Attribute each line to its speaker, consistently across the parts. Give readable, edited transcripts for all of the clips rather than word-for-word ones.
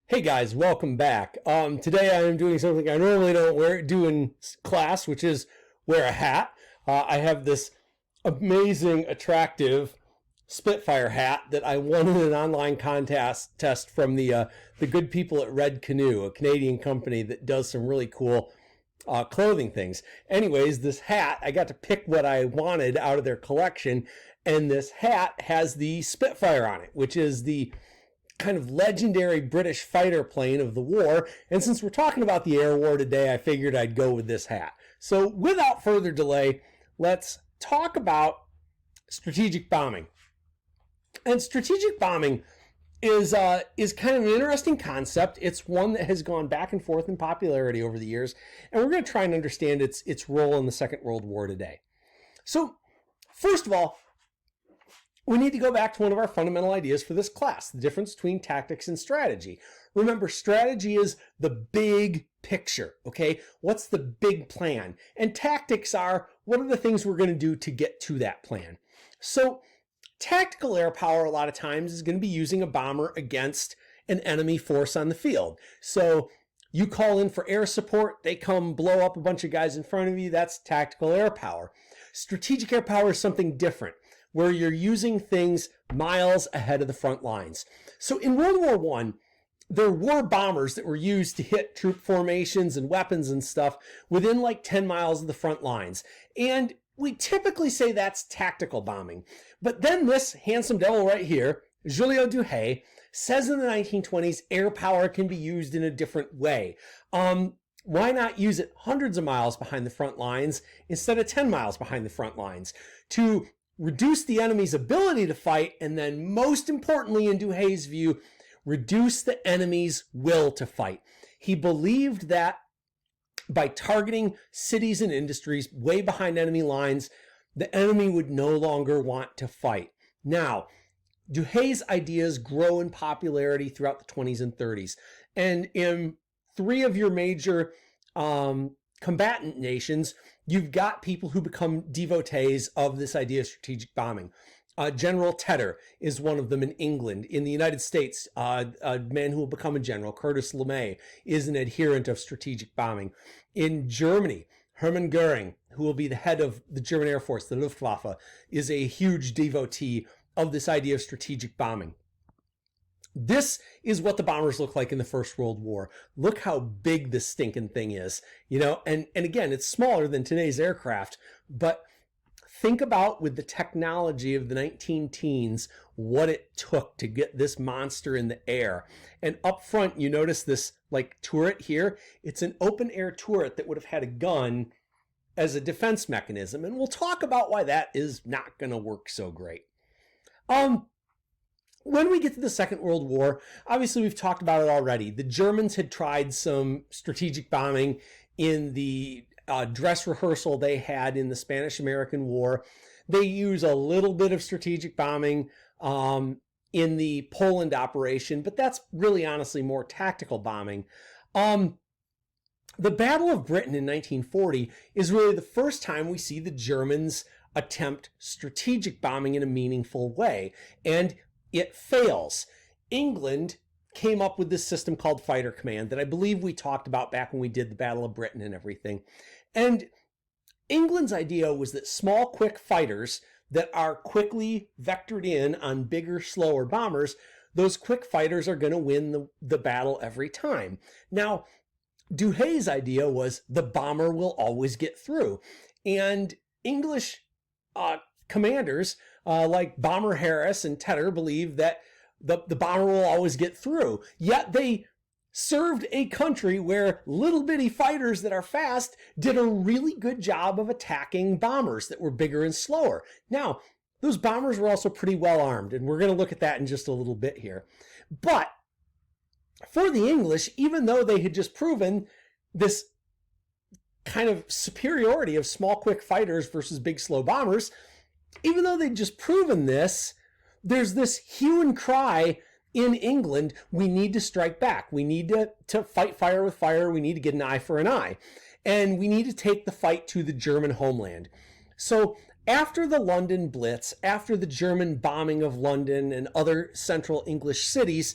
Speaker 1: Hey guys, welcome back. Today I am doing something I normally don't do in class, which is wear a hat. I have this amazing, attractive Spitfire hat that I won in an online contest test from the good people at Red Canoe, a Canadian company that does some really cool clothing things. Anyways, this hat, I got to pick what I wanted out of their collection, and this hat has the Spitfire on it, which is the kind of legendary British fighter plane of the war. And since we're talking about the air war today, I figured I'd go with this hat. So without further delay, let's talk about strategic bombing. And strategic bombing is kind of an interesting concept. It's one that has gone back and forth in popularity over the years, and we're going to try and understand its role in the Second World War today. So first of all, we need to go back to one of our fundamental ideas for this class, the difference between tactics and strategy. Remember, strategy is the big picture, okay? What's the big plan? And tactics are, what are the things we're going to do to get to that plan? So tactical air power a lot of times is going to be using a bomber against an enemy force on the field. So you call in for air support, they come blow up a bunch of guys in front of you, that's tactical air power. Strategic air power is something different, where you're using things miles ahead of the front lines. So in World War I, there were bombers that were used to hit troop formations and weapons and stuff within like 10 miles of the front lines. And we typically say that's tactical bombing. But then this handsome devil right here, Julio Duhay, says in the 1920s, air power can be used in a different way. Why not use it hundreds of miles behind the front lines instead of 10 miles behind the front lines to reduce the enemy's ability to fight, and then most importantly, in Duhay's view, reduce the enemy's will to fight. He believed that by targeting cities and industries way behind enemy lines, the enemy would no longer want to fight. Now, Duhay's ideas grow in popularity throughout the 20s and 30s. And in three of your major combatant nations, you've got people who become devotees of this idea of strategic bombing. General Tedder is one of them in England. In the United States, a man who will become a general, Curtis LeMay, is an adherent of strategic bombing. In Germany, Hermann Goering, who will be the head of the German Air Force, the Luftwaffe, is a huge devotee of this idea of strategic bombing. This is what the bombers look like in the First World War. Look how big this stinking thing is, you know, and again, it's smaller than today's aircraft, but think about, with the technology of the 19-teens, what it took to get this monster in the air. And up front, you notice this like turret here. It's an open air turret that would have had a gun as a defense mechanism. And we'll talk about why that is not going to work so great. When we get to the Second World War, obviously we've talked about it already. The Germans had tried some strategic bombing in the dress rehearsal they had in the Spanish-American War. They use a little bit of strategic bombing in the Poland operation, but that's really honestly more tactical bombing. The Battle of Britain in 1940 is really the first time we see the Germans attempt strategic bombing in a meaningful way, and it fails. England came up with this system called Fighter Command that I believe we talked about back when we did the Battle of Britain and everything. And England's idea was that small, quick fighters that are quickly vectored in on bigger, slower bombers, those quick fighters are going to win the battle every time. Now, Duhay's idea was the bomber will always get through. And English commanders like Bomber Harris and Tedder believed that the bomber will always get through. Yet they served a country where little bitty fighters that are fast did a really good job of attacking bombers that were bigger and slower. Now, those bombers were also pretty well armed, and we're going to look at that in just a little bit here. But for the English, even though they had just proven this kind of superiority of small, quick fighters versus big, slow bombers, even though they'd just proven this, there's this hue and cry in England, we need to strike back. We need to fight fire with fire. We need to get an eye for an eye. And we need to take the fight to the German homeland. So after the London Blitz, after the German bombing of London and other central English cities,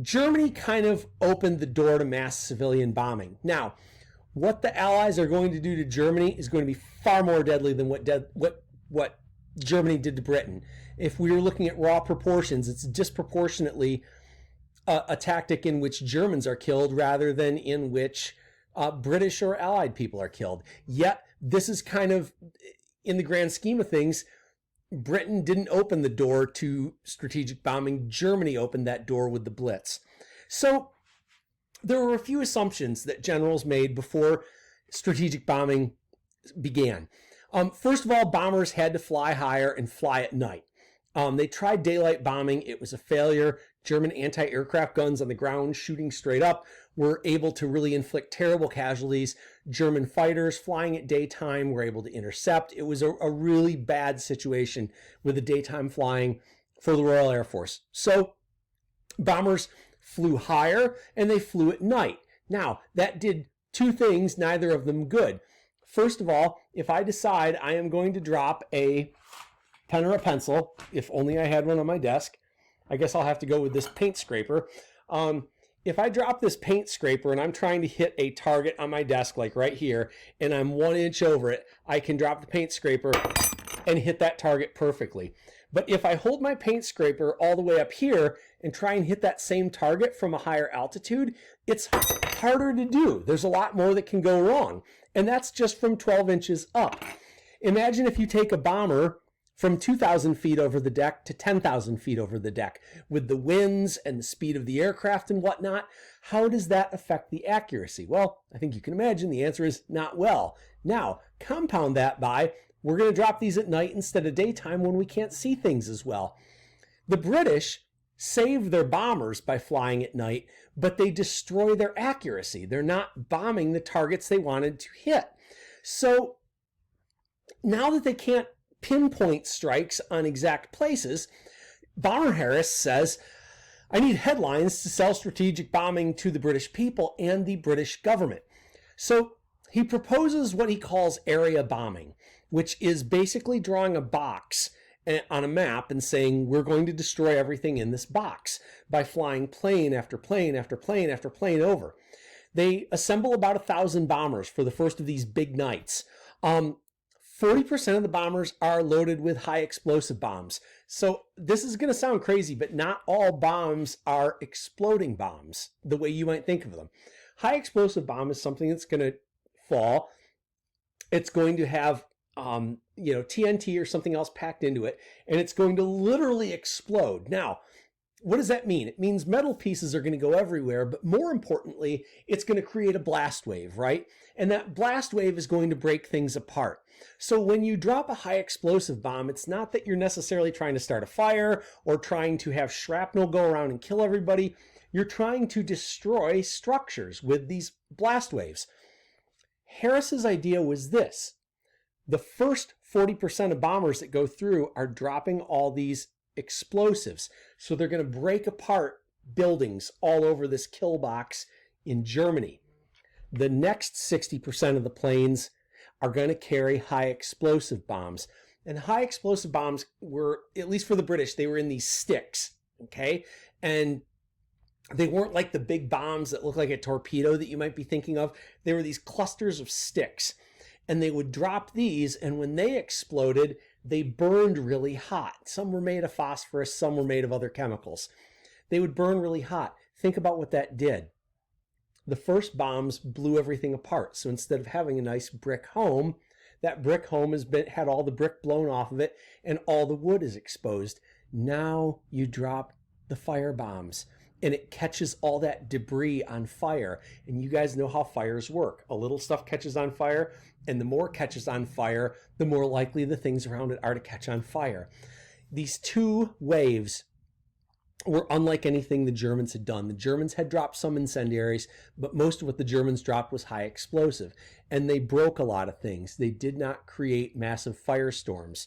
Speaker 1: Germany kind of opened the door to mass civilian bombing. Now, what the Allies are going to do to Germany is going to be far more deadly than what Germany did to Britain. If we were looking at raw proportions, it's disproportionately a tactic in which Germans are killed rather than in which British or Allied people are killed. Yet, this is kind of, in the grand scheme of things, Britain didn't open the door to strategic bombing. Germany opened that door with the Blitz. So there were a few assumptions that generals made before strategic bombing began. First of all, bombers had to fly higher and fly at night. They tried daylight bombing. It was a failure. German anti-aircraft guns on the ground shooting straight up were able to really inflict terrible casualties. German fighters flying at daytime were able to intercept. It was a really bad situation with the daytime flying for the Royal Air Force. So bombers flew higher and they flew at night. Now, that did two things, neither of them good. First of all, if I decide I am going to drop a pen or a pencil, if only I had one on my desk, I guess I'll have to go with this paint scraper. If I drop this paint scraper and I'm trying to hit a target on my desk, like right here, and I'm 1 inch over it, I can drop the paint scraper and hit that target perfectly. But if I hold my paint scraper all the way up here and try and hit that same target from a higher altitude, it's harder to do. There's a lot more that can go wrong. And that's just from 12 inches up. Imagine if you take a bomber from 2,000 feet over the deck to 10,000 feet over the deck. With the winds and the speed of the aircraft and whatnot, how does that affect the accuracy? Well, I think you can imagine the answer is not well. Now, compound that by, we're going to drop these at night instead of daytime when we can't see things as well. The British save their bombers by flying at night, but they destroy their accuracy. They're not bombing the targets they wanted to hit. So now that they can't pinpoint strikes on exact places, Bomber Harris says, I need headlines to sell strategic bombing to the British people and the British government. So he proposes what he calls area bombing, which is basically drawing a box on a map and saying, we're going to destroy everything in this box by flying plane after plane after plane after plane over. They assemble about 1,000 bombers for the first of these big nights. 40% of the bombers are loaded with high explosive bombs. So this is going to sound crazy, but not all bombs are exploding bombs the way you might think of them. High explosive bomb is something that's going to fall. It's going to have TNT or something else packed into it, and it's going to literally explode. Now, what does that mean? It means metal pieces are going to go everywhere, but more importantly, it's going to create a blast wave, right? And that blast wave is going to break things apart. So when you drop a high explosive bomb, it's not that you're necessarily trying to start a fire or trying to have shrapnel go around and kill everybody. You're trying to destroy structures with these blast waves. Harris's idea was this. The first 40% of bombers that go through are dropping all these explosives. So they're going to break apart buildings all over this kill box in Germany. The next 60% of the planes are going to carry high explosive bombs. And high explosive bombs were, at least for the British, they were in these sticks, okay? And they weren't like the big bombs that look like a torpedo that you might be thinking of. They were these clusters of sticks. And they would drop these, and when they exploded, they burned really hot. Some were made of phosphorus, some were made of other chemicals. They would burn really hot. Think about what that did. The first bombs blew everything apart. So instead of having a nice brick home, that brick home had all the brick blown off of it, and all the wood is exposed. Now you drop the fire bombs, and it catches all that debris on fire. And you guys know how fires work. A little stuff catches on fire, and the more it catches on fire, the more likely the things around it are to catch on fire. These two waves were unlike anything the Germans had done. The Germans had dropped some incendiaries, but most of what the Germans dropped was high explosive. And they broke a lot of things. They did not create massive firestorms.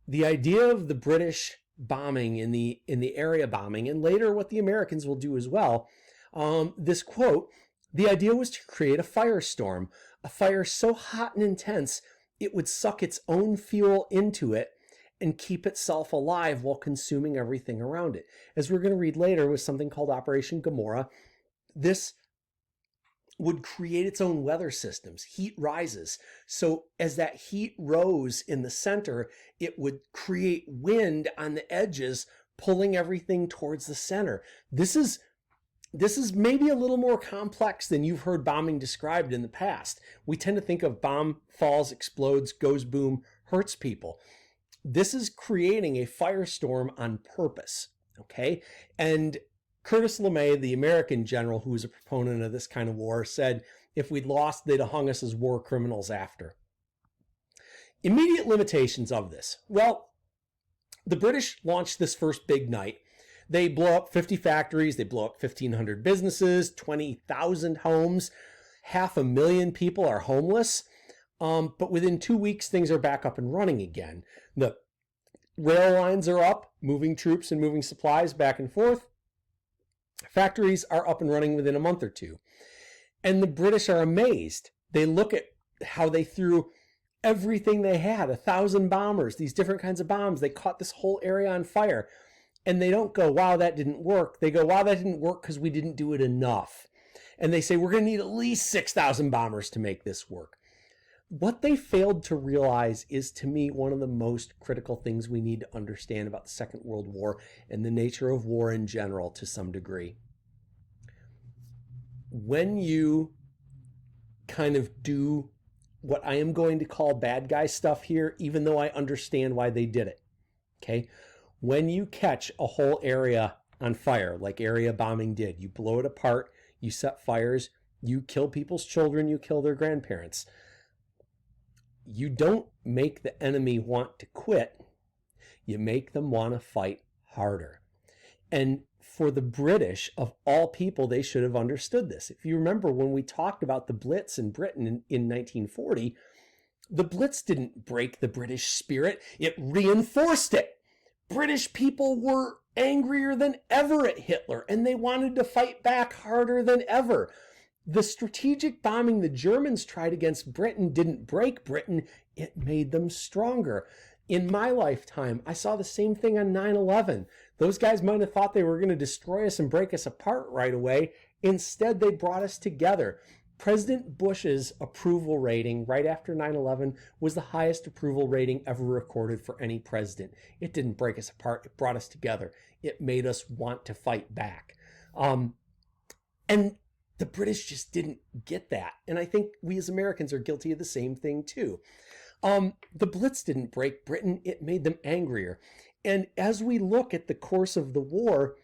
Speaker 1: The idea of the British bombing in the area bombing, and later what the Americans will do as well, this quote, the idea was to create a firestorm, a fire so hot and intense it would suck its own fuel into it and keep itself alive while consuming everything around it. As we're going to read later with something called Operation GOMMORAH, this would create its own weather systems. Heat rises. So as that heat rose in the center, it would create wind on the edges, pulling everything towards the center. This is maybe a little more complex than you've heard bombing described in the past. We tend to think of bomb falls, explodes, goes boom, hurts people. This is creating a firestorm on purpose, okay? And Curtis LeMay, the American general who was a proponent of this kind of war, said if we'd lost, they'd have hung us as war criminals after. Immediate limitations of this. Well, the British launched this first big night. They blow up 50 factories, they blow up 1,500 businesses, 20,000 homes, 500,000 people are homeless. But within 2 weeks, things are back up and running again. The rail lines are up, moving troops and moving supplies back and forth. Factories are up and running within a month or two. And the British are amazed. They look at how they threw everything they had, 1,000 bombers, these different kinds of bombs. They caught this whole area on fire. And they don't go, wow, that didn't work. They go, wow, that didn't work because we didn't do it enough. And they say, we're going to need at least 6,000 bombers to make this work. What they failed to realize is, to me, one of the most critical things we need to understand about the Second World War and the nature of war in general to some degree. When you kind of do what I am going to call bad guy stuff here, even though I understand why they did it, okay? When you catch a whole area on fire, like area bombing did, you blow it apart, you set fires, you kill people's children, you kill their grandparents. You don't make the enemy want to quit. You make them want to fight harder. And for the British, of all people, they should have understood this. If you remember when we talked about the Blitz in Britain in 1940, the Blitz didn't break the British spirit, it reinforced it. British people were angrier than ever at Hitler, and they wanted to fight back harder than ever. The strategic bombing the Germans tried against Britain didn't break Britain, it made them stronger. In my lifetime, I saw the same thing on 9/11. Those guys might have thought they were going to destroy us and break us apart right away. Instead, they brought us together. President Bush's approval rating right after 9/11 was the highest approval rating ever recorded for any president. It didn't break us apart. It brought us together. It made us want to fight back. And the British just didn't get that. And I think we as Americans are guilty of the same thing too. The Blitz didn't break Britain. It made them angrier. And as we look at the course of the war,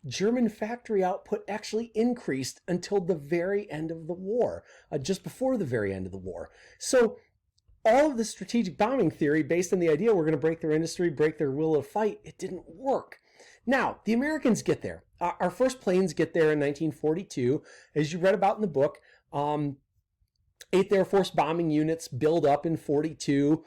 Speaker 1: German factory output actually increased until the very end of the war, just before the very end of the war. So all of the strategic bombing theory based on the idea we're going to break their industry, break their will to fight, it didn't work. Now, the Americans get there. Our first planes get there in 1942. As you read about in the book, 8th Air Force bombing units build up in 42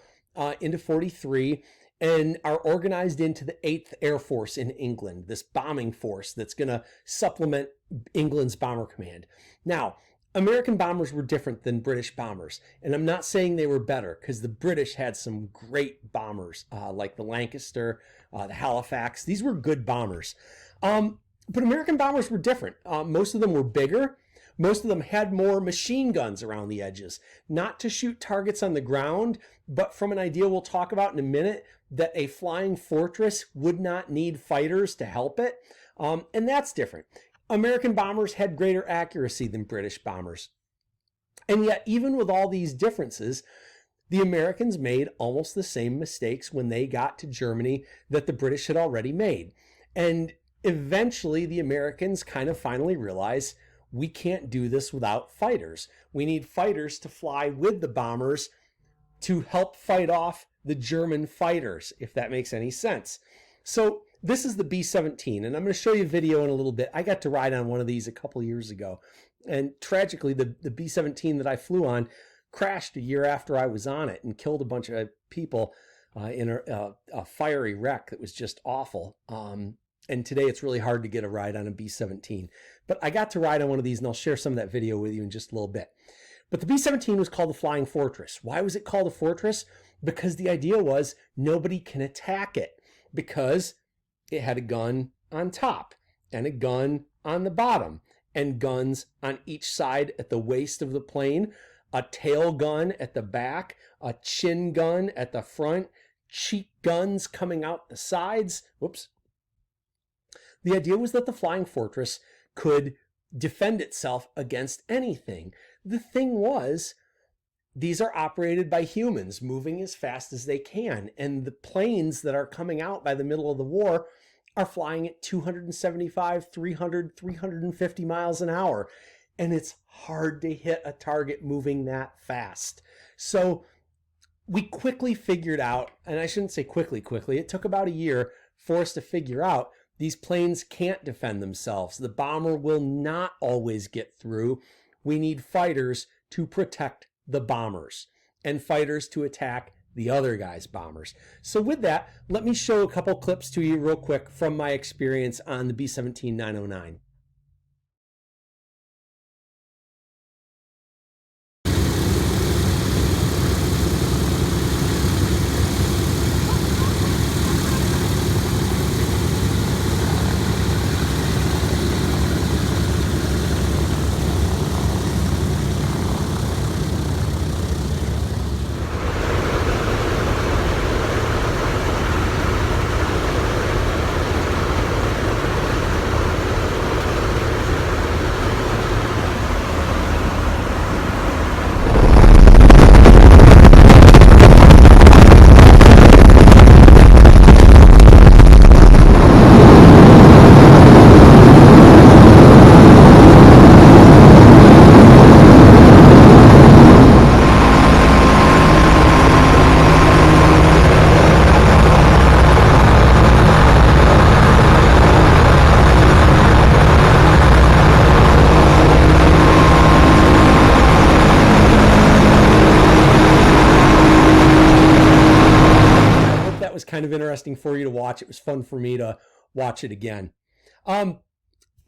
Speaker 1: into 43 and are organized into the 8th Air Force in England, this bombing force that's going to supplement England's bomber command. Now, American bombers were different than British bombers, and I'm not saying they were better, because the British had some great bombers, like the Lancaster, the Halifax. These were good bombers. But American bombers were different. Most of them were bigger. Most of them had more machine guns around the edges, not to shoot targets on the ground, but from an idea we'll talk about in a minute, that a flying fortress would not need fighters to help it. And that's different. American bombers had greater accuracy than British bombers. And yet, even with all these differences, the Americans made almost the same mistakes when they got to Germany that the British had already made. And eventually, the Americans kind of finally realized, we can't do this without fighters. We need fighters to fly with the bombers to help fight off the German fighters, if that makes any sense. So this is the B-17, and I'm going to show you a video in a little bit. I got to ride on one of these a couple years ago, and tragically, the B-17 that I flew on crashed a year after I was on it and killed a bunch of people in a fiery wreck that was just awful. And today it's really hard to get a ride on a B-17. But I got to ride on one of these, and I'll share some of that video with you in just a little bit. But the B-17 was called the Flying Fortress. Why was it called a fortress? because the idea was nobody can attack it because it had a gun on top and a gun on the bottom and guns on each side at the waist of the plane, a tail gun at the back, a chin gun at the front, cheek guns coming out the sides. Whoops. The idea was that the Flying Fortress could defend itself against anything. The thing was, these are operated by humans moving as fast as they can, and the planes that are coming out by the middle of the war are flying at 275, 300, 350 miles an hour, and it's hard to hit a target moving that fast. So we quickly figured out, and I shouldn't say quickly, it took about a year for us to figure out these planes can't defend themselves. The bomber will not always get through. We need fighters to protect the bombers and fighters to attack the other guy's bombers. So with that, let me show a couple clips to you real quick from my experience on the B-17-909. Kind of interesting for you to watch. It was fun for me to watch it again.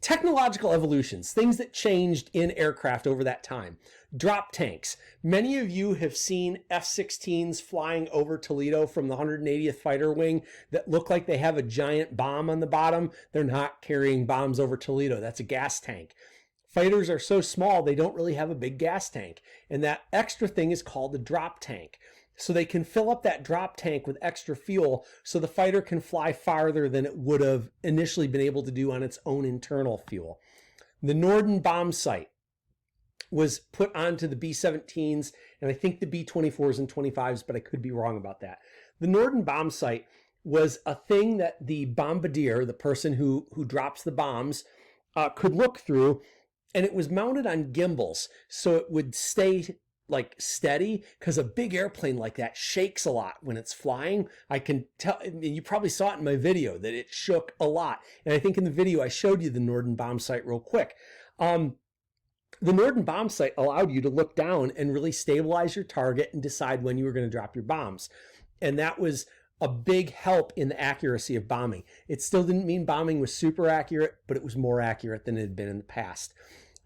Speaker 1: Technological evolutions, things that changed in aircraft over that time. Drop tanks. Many of you have seen F-16s flying over Toledo from the 180th Fighter Wing that look like they have a giant bomb on the bottom. They're not carrying bombs over Toledo. That's a gas tank. Fighters are so small, they don't really have a big gas tank. And that extra thing is called a drop tank. So they can fill up that drop tank with extra fuel so the fighter can fly farther than it would have initially been able to do on its own internal fuel. The Norden bomb sight was put onto the B-17s and I think the B-24s and 25s, but I could be wrong about that. The Norden bomb sight was a thing that the bombardier, the person who drops the bombs, could look through, and it was mounted on gimbals so it would stay like steady, because a big airplane like that shakes a lot when it's flying. I can tell, I mean, you probably saw it in my video that it shook a lot. And I think in the video I showed you the Norden bomb sight real quick. The Norden bomb sight allowed you to look down and really stabilize your target and decide when you were going to drop your bombs. And that was a big help in the accuracy of bombing. It still didn't mean bombing was super accurate, but it was more accurate than it had been in the past.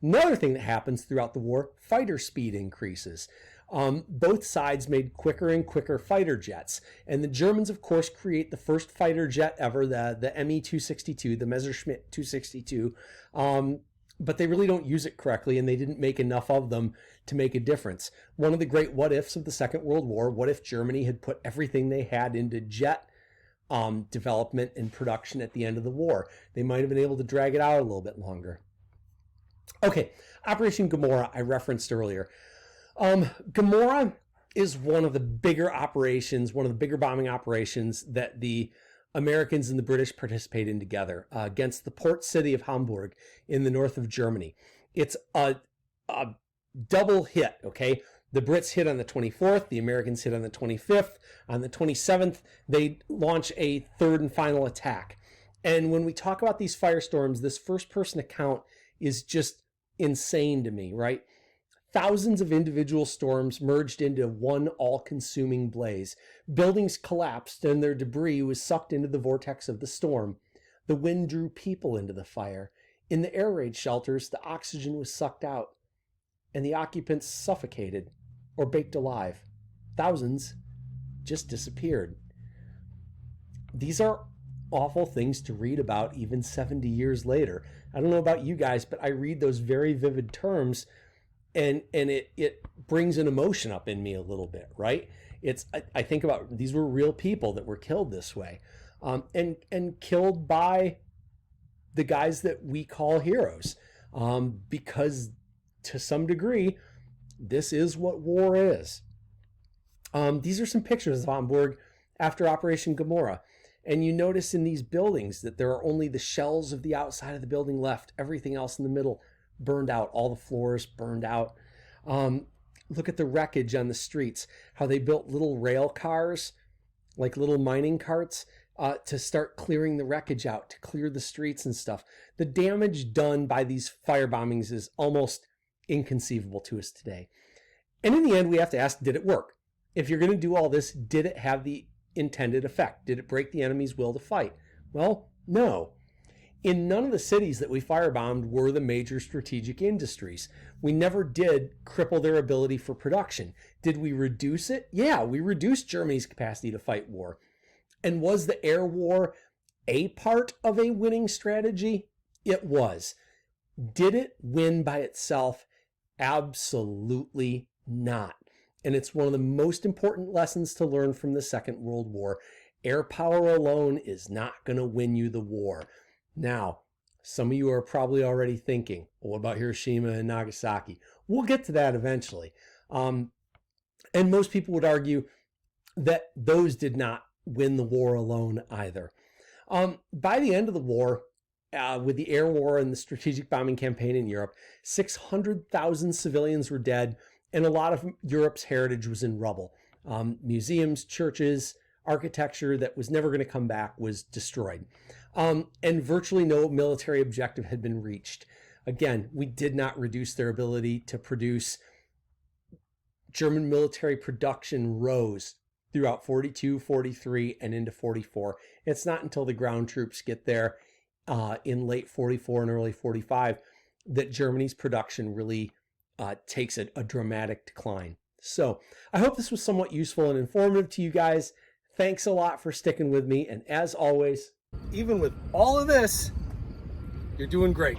Speaker 1: Another thing that happens throughout the war, fighter speed increases. Both sides made quicker and quicker fighter jets. And the Germans, of course, create the first fighter jet ever, the Me-262, the Messerschmitt 262. But they really don't use it correctly, and they didn't make enough of them to make a difference. One of the great what-ifs of the Second World War, what if Germany had put everything they had into jet development and production at the end of the war? They might have been able to drag it out a little bit longer. Okay, Operation GOMMORAH I referenced earlier. GOMMORAH is one of the bigger operations, one of the bigger bombing operations that the Americans and the British participate in together against the port city of Hamburg in the north of Germany. It's a double hit, okay? The Brits hit on the 24th, the Americans hit on the 25th. On the 27th, they launch a third and final attack. And when we talk about these firestorms, this first-person account is just insane to me, right? Thousands of individual storms merged into one all-consuming blaze. Buildings collapsed and their debris was sucked into the vortex of the storm. The wind drew people into the fire. In the air raid shelters, the oxygen was sucked out, and the occupants suffocated or baked alive. Thousands just disappeared. These are awful things to read about even 70 years later. I don't know about you guys, but I read those very vivid terms and it brings an emotion up in me a little bit, right? I think about these were real people that were killed this way, and killed by the guys that we call heroes, because to some degree, this is what war is. These are some pictures of Hamburg after Operation GOMMORAH. And you notice in these buildings that there are only the shells of the outside of the building left. Everything else in the middle burned out. All the floors burned out. Look at the wreckage on the streets, how they built little rail cars, like little mining carts, to start clearing the wreckage out, to clear the streets and stuff. The damage done by these fire bombings is almost inconceivable to us today. And in the end, we have to ask, did it work? If you're going to do all this, did it have the intended effect? Did it break the enemy's will to fight? Well, no. In none of the cities that we firebombed were the major strategic industries. We never did cripple their ability for production. Did we reduce it? Yeah, we reduced Germany's capacity to fight war. And was the air war a part of a winning strategy? It was. Did it win by itself? Absolutely not. And it's one of the most important lessons to learn from the Second World War. Air power alone is not going to win you the war. Now, some of you are probably already thinking, well, what about Hiroshima and Nagasaki? We'll get to that eventually. And most people would argue that those did not win the war alone either. By the end of the war, with the air war and the strategic bombing campaign in Europe, 600,000 civilians were dead, and a lot of Europe's heritage was in rubble. Museums, churches, architecture that was never going to come back was destroyed. And virtually no military objective had been reached. Again, we did not reduce their ability to produce. German military production rose throughout 42, 43, and into 44. It's not until the ground troops get there in late 44 and early 45 that Germany's production really takes a dramatic decline. So I hope this was somewhat useful and informative to you guys. Thanks a lot for sticking with me. And as always, even with all of this, you're doing great.